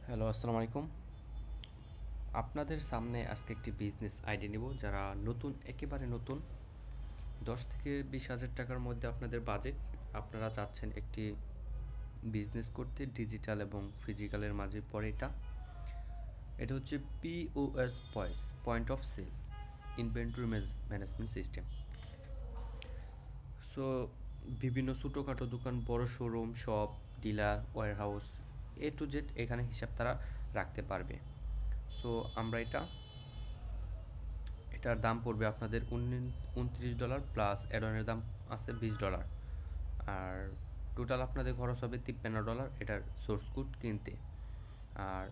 Hello, আসসালামু আলাইকুম। আপনাদের সামনে আজকে একটি বিজনেস আইডিয়া নিব। যারা নতুন, একেবারে নতুন, ১০ থেকে ২০,০০০ টাকার মধ্যে আপনাদের বাজেট, আপনারা চাচ্ছেন একটি বিজনেস করতে ডিজিটাল এবং ফিজিক্যালের মাঝে পড়ে এটা। এটা হচ্ছে POS, point of sale, inventory management system. So বিভিন্ন ছোটোখাটো দোকান, বড় showroom, shop, dealer, warehouse, A to Z এখানে হিসাব তারা রাখতে পারবে। সো আমরা এটার দাম পড়বে আপনাদের $29 প্লাস অ্যাডনের দাম আছে $20। আর টোটাল আপনাদের খরচ হবে $53 এটার সোর্স কোড কিনতে। আর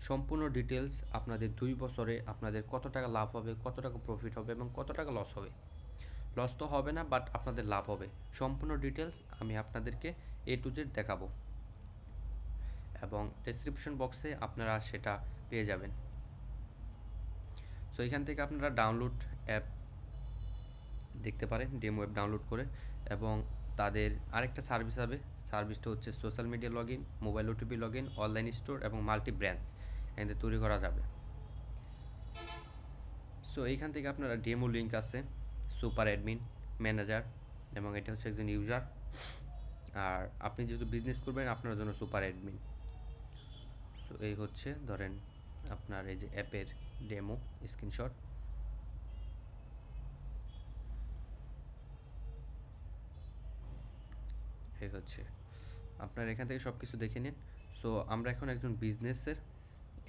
সম্পূর্ণ ডিটেলস আপনাদের 2 বছরে আপনাদের কত টাকা লাভ হবে, কত টাকা প্রফিট হবে এবং কত টাকা লস হবে। লস তো হবে না, বাট আপনাদের লাভ হবে। সম্পূর্ণ ডিটেলস আমি আপনাদেরকে এ টু জেড দেখাবো এবং ডেসক্রিপশন বক্সে আপনারা সেটা পেয়ে যাবেন। সো এখান থেকে আপনারা ডাউনলোড অ্যাপ দেখতে পারেন, ডেমো অ্যাপ ডাউনলোড করে। এবং তাদের আরেকটা সার্ভিস হবে, সার্ভিসটা হচ্ছে social media log in, mobile OTP log in, online store এবং মাল্টি ব্র্যান্ডস এখান থেকে তৈরি করা যাবে। সো এইখান থেকে আপনারা ডেমো লিঙ্ক আছে, সুপার অ্যাডমিন, ম্যানেজার এবং এটা হচ্ছে একজন ইউজার। আর আপনি যেহেতু বিজনেস করবেন আপনার জন্য সুপার অ্যাডমিন। সো এই হচ্ছে ধরেন আপনার এই যে অ্যাপের ডেমো স্ক্রিনশট। এই হচ্ছে আপনার এখান থেকে সব কিছু দেখে নিন। সো আমরা এখন একজন বিজনেসের,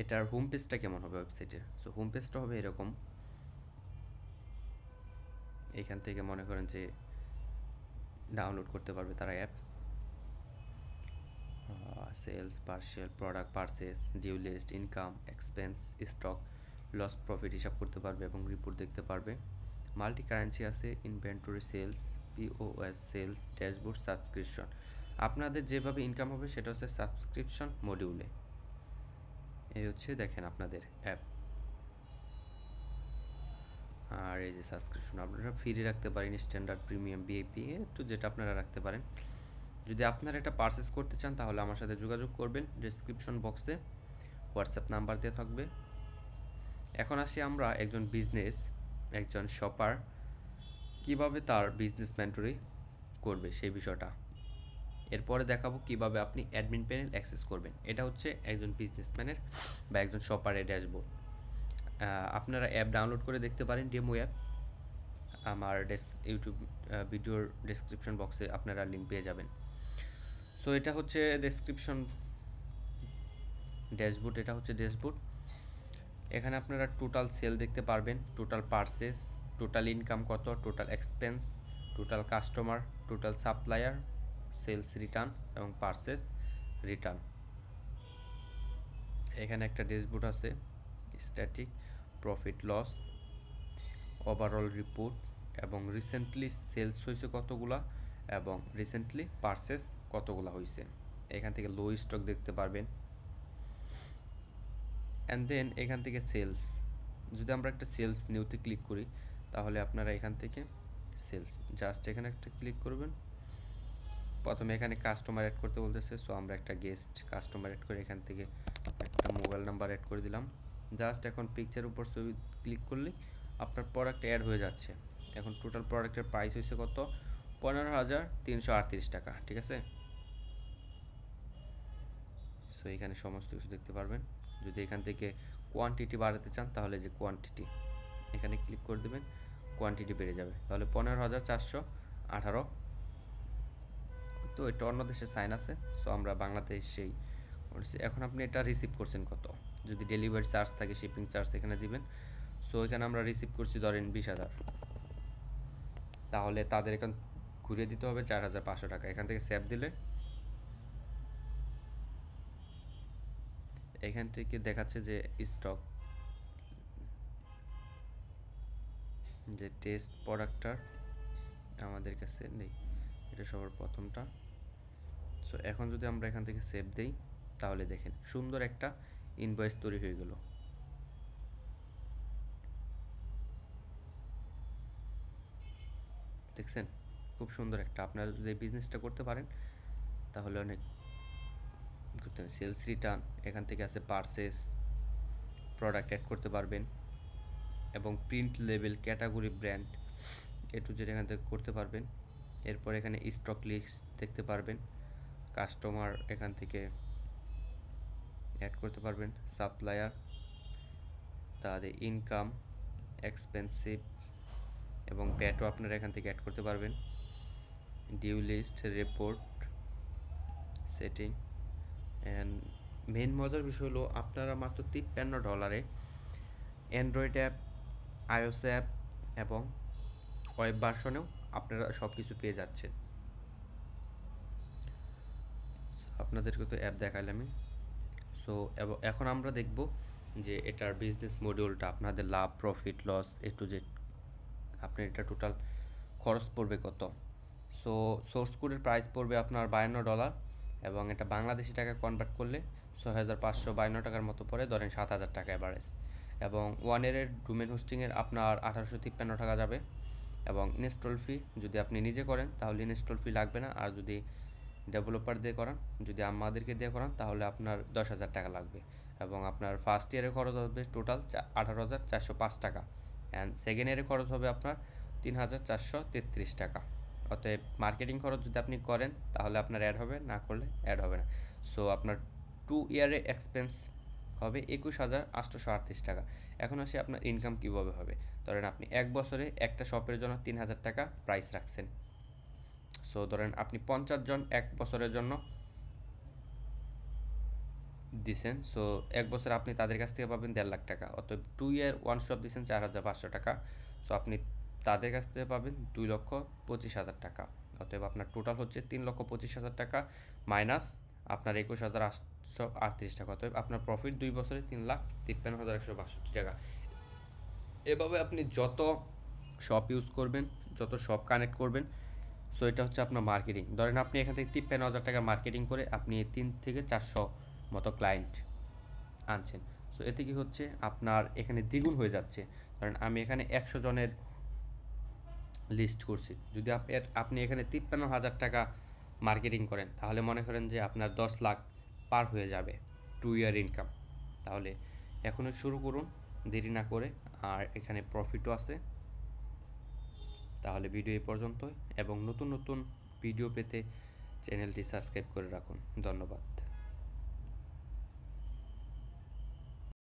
এটার হোম পেজটা কেমন হবে ওয়েবসাইটের। সো হোম পেজটা হবে এরকম। এখান থেকে মনে করেন যে ডাউনলোড করতে পারবে তারা app, sales, partial, product purchase, due list, income, expense, stock, loss profit হিসাব করতে পারবে এবং রিপোর্ট দেখতে পারবে। মাল্টি কারেন্সি আছে, inventory, sales, POS, sales, dashboard, subscription. আপনাদের যেভাবে ইনকাম হবে সেটা হচ্ছে সাবস্ক্রিপশন মডিউলে। এই হচ্ছে দেখেন আপনাদের অ্যাপ। আর এই যে সাবস্ক্রিপশন আপনারা ফ্রি রাখতে পারেন, স্ট্যান্ডার্ড, প্রিমিয়াম, ভিআইপি, একটু যেটা আপনারা রাখতে পারেন। যদি আপনারা এটা পারচেস করতে চান তাহলে আমার সাথে যোগাযোগ করবেন, ডেসক্রিপশন বক্সে হোয়াটসঅ্যাপ নাম্বার দেওয়া থাকবে। এখন আসি আমরা একজন শপার কিভাবে তার বিজনেস মেন্টরি করবে সেই বিষয়টা। এরপরে দেখাবো কিভাবে আপনি অ্যাডমিন প্যানেল অ্যাক্সেস করবেন। এটা হচ্ছে একজন বিজনেসম্যানের বা একজন শপারের ড্যাশবোর্ড। আপনারা অ্যাপ ডাউনলোড করে দেখতে পারেন, ডেমো অ্যাপ। আমার ইউটিউব ভিডিওর ডেসক্রিপশন বক্সে আপনারা লিঙ্ক পেয়ে যাবেন। সো এটা হচ্ছে ড্যাশবোর্ড। এটা হচ্ছে ড্যাশবোর্ড। এখানে আপনারা টোটাল সেল দেখতে পারবেন, টোটাল পারচেস, টোটাল ইনকাম কত, total expense, total customer, total supplier, sales return এবং পারচেস রিটার্ন। এখানে একটা ড্যাশবোর্ড আছে, static, profit loss, overall report এবং রিসেন্টলি সেলস হয়েছে কতগুলা এবং রিসেন্টলি পারচেস কতগুলা হয়েছে। এখান থেকে লো স্টক দেখতে পারবেন। অ্যান্ড দেন এখান থেকে সেলস, যদি আমরা একটা সেলস নিউতে ক্লিক করি তাহলে আপনারা এখান থেকে সেলস জাস্ট এখানে একটা ক্লিক করবেন। প্রথমে এখানে কাস্টমার অ্যাড করতে বলতেছে, সো আমরা একটা গেস্ট কাস্টমার অ্যাড করে এখান থেকে একটা মোবাইল নাম্বার অ্যাড করে দিলাম। জাস্ট এখন পিকচার উপর ছবি ক্লিক করলে আপনার প্রোডাক্ট অ্যাড হয়ে যাচ্ছে। এখন টোটাল প্রোডাক্টের প্রাইস হয়েছে কত, 15,338 টাকা, ঠিক আছে। সো এখানে সমস্ত কিছু দেখতে পারবেন। যদি এখান থেকে কোয়ান্টিটি বাড়াতে চান তাহলে যে কোয়ান্টিটি এখানে ক্লিক করে দেবেন, কোয়ান্টিটি বেড়ে যাবে, তাহলে 15,418। তো এটা অন্য দেশে সাইন আছে, সো আমরা বাংলাদেশেই করছি। এখন আপনি এটা রিসিভ করছেন কত, যদি ডেলিভারি চার্জ থাকে, শিপিং চার্জ এখানে দিবেন। সো এখানে আমরা রিসিভ করছি ধরেন 20,000, তাহলে তাদের এখান ঘুরিয়ে দিতে হবে 4,500 টাকা। এখান থেকে সেভ দিলে এখান থেকে দেখাচ্ছে যে স্টক, যে টেস্ট প্রোডাক্টটার আমাদের কাছে নেই, এটা সবার প্রথমটা। সো এখন যদি আমরা এখান থেকে সেভ দেই তাহলে দেখেন সুন্দর একটা ইনভয়েস তৈরি হয়ে গেল। দেখছেন, খুব সুন্দর একটা। আপনারা যদি এই বিজনেসটা করতে পারেন তাহলে অনেক করতে হবে। সেলস রিটার্ন, এখান থেকে আছে পারচেস, প্রোডাক্ট অ্যাড করতে পারবেন, এবং print label, category, brand, A to Z এখান থেকে করতে পারবেন। এরপর এখানে স্টক লিস্ট দেখতে পারবেন, কাস্টমার এখান থেকে অ্যাড করতে পারবেন, সাপ্লায়ার, তাদের ইনকাম, এক্সপেন্সিভ এবং প্যাটও আপনারা এখান থেকে অ্যাড করতে পারবেন, due list, report, setting. And main মজার বিষয় হলো আপনারা মাত্র $53 অ্যান্ড্রয়েড অ্যাপ, আইওএস অ্যাপ এবং ওয়েব ভার্সনেও আপনারা সব কিছু পেয়ে যাচ্ছেন। আপনাদেরকে তো অ্যাপ দেখালামই। সো এখন আমরা দেখব যে এটার বিজনেস মডিউলটা, আপনাদের লাভ, profit, loss, A to Z আপনার এটা টোটাল খরচ পড়বে কত। সো সোর্স কোডের প্রাইস পড়বে আপনার $52, এবং এটা বাংলাদেশি টাকা কনভার্ট করলে 6,552 টাকার মতো পড়ে, ধরেন 7,000 টাকা অ্যাভারেজ। এবং 1 ইয়ারের ডোমেন হোস্টিংয়ের আপনার 1853 টাকা যাবে। এবং ইনস্টল ফি যদি আপনি নিজে করেন তাহলে ইনস্টল ফি লাগবে না, আর যদি ডেভেলপার দিয়ে করান, যদি আমাদেরকে দিয়ে করান, তাহলে আপনার 10,000 টাকা লাগবে। এবং আপনার ফার্স্ট ইয়ারে খরচ হবে টোটাল 18,405 টাকা, অ্যান্ড সেকেন্ড ইয়ারে খরচ হবে আপনার 3,433 টাকা। অতএব মার্কেটিং খরচ যদি আপনি করেন তাহলে আপনার অ্যাড হবে, না করলে অ্যাড হবে না। সো আপনার 2 ইয়ারে এক্সপেন্স হবে 21,838 টাকা। এখন আসি আপনার ইনকাম কীভাবে হবে। ধরেন আপনি 1 বছরে একটা শপের জন্য 3,000 টাকা প্রাইস রাখছেন। সো ধরেন আপনি 50 জন 1 বছরের জন্য দিছেন। সো 1 বছরে আপনি তাদের কাছ থেকে পাবেন 1.5 লাখ টাকা। অতএব 2 ইয়ার ওয়ান শপ দিচ্ছেন 4,500 টাকা। সো আপনি তাদের কাছ থেকে পাবেন 2,25,000 টাকা। অতএব আপনার টোটাল হচ্ছে 3,25,000 টাকা মাইনাস আপনার 21,838 টাকা। অতএব আপনার প্রফিট 2 বছরে 3,53,162 টাকা। এভাবে আপনি যত শপ ইউজ করবেন, যত শপ কানেক্ট করবেন, সো এটা হচ্ছে আপনার মার্কেটিং। ধরেন আপনি এখান থেকে 53,000 টাকার মার্কেটিং করে আপনি 3 থেকে 400 মতো ক্লায়েন্ট আনছেন। সো এতে কি হচ্ছে, আপনার এখানে দ্বিগুণ হয়ে যাচ্ছে। ধরেন আমি এখানে 100 জনের লিস্ট করছি, যদি আপনি এখানে 53,000 টাকা মার্কেটিং করেন, তাহলে মনে করেন যে আপনার 10 লাখ পার হয়ে যাবে 2 ইয়ার ইনকাম। তাহলে এখনই শুরু করুন, দেরি না করে। আর এখানে প্রফিটও আছে। তাহলে ভিডিও এই পর্যন্তই, এবং নতুন নতুন ভিডিও পেতে চ্যানেলটি সাবস্ক্রাইব করে রাখুন। ধন্যবাদ।